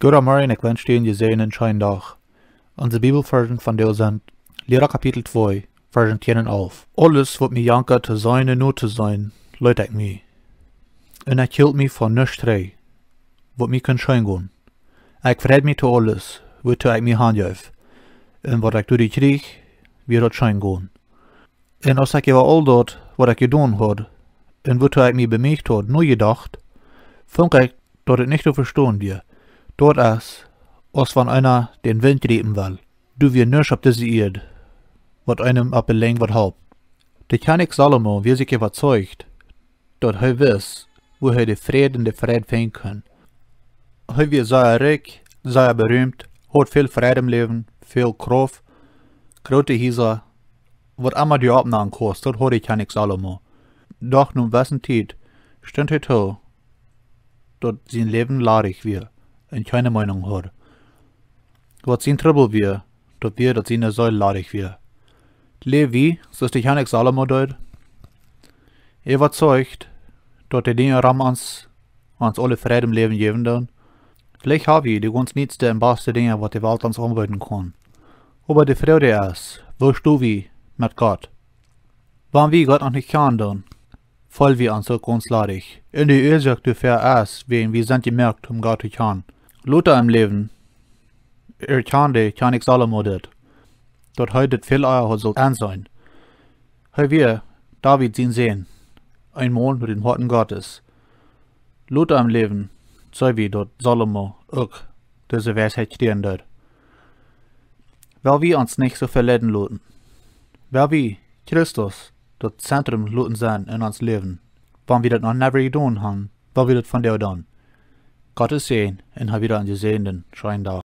Goedemorgen, ik wens je gezien en schijn dag. Onze Bibelversen van deel zijn Lera kapitel 2, versen 10 en 11. Alles wat mij jankt te zijn en niet te zijn, leid ik mij. En ik hield mij van niets terug, wat mij kan schijn gaan. Ik verred mij te alles, wat ik mij handjuif. En wat ik door die kreeg, weer dat schijn gaan. En als ik je al dat, wat ik gedaan had, en wat ik mij bemerkt had, nu gedacht, vond ik dat het niet te verstaan weer. Dort is, als van einer den Wind grepen will, du wir nisch op deze Erde, wat einem op een leng wat helpt. De König Salomo wie sich überzeugt, dat hij wist, wo hij de Frieden de Freiheit finden kann. Hij wie sehr reich, sehr berühmt, hat viel Frieden im Leben, viel Kraft, grote Häuser, wat immer die Abnahmen kost, dat hat de König Salomo. Doch nun wessen Tijd stond hij toe, dat zijn Leben larig wird. En keine Meinung hat. Wat zijn Trouble wir, dat wir dat seine Säule ladig wir. Levi, so ist die König Salomo dort. Überzeugt, dat die Dinge ram ans alle Frieden im Leben geben dann. Vielleicht haben wir die ganz nietste und beste Dinge, wat die Welt uns anbieten kann. Aber die Freude ist, wo du wie mit Gott. Wann wir Gott noch nicht kennen dann, voll wir uns so ganz ladig. In die Ursache dafür ist, wen wir sind gemerkt, Gott zu kennen. Luther im Leben, kannte König Salomo dit, dat hij dit veel eier soll ansehen. Hij wir David zien sehen, ein Mann mit den Worten Gottes. Luther im Leben, zei wie dat Salomo ook diese Weisheit stehen dort. Weil wir uns nicht so verleiden lassen, weil wir Christus das Zentrum lassen sein in uns Leben, wann wir das noch never getan haben, weil wir das von der dann. Gottes Segen en hij wieder an die Sehenden schreien darf.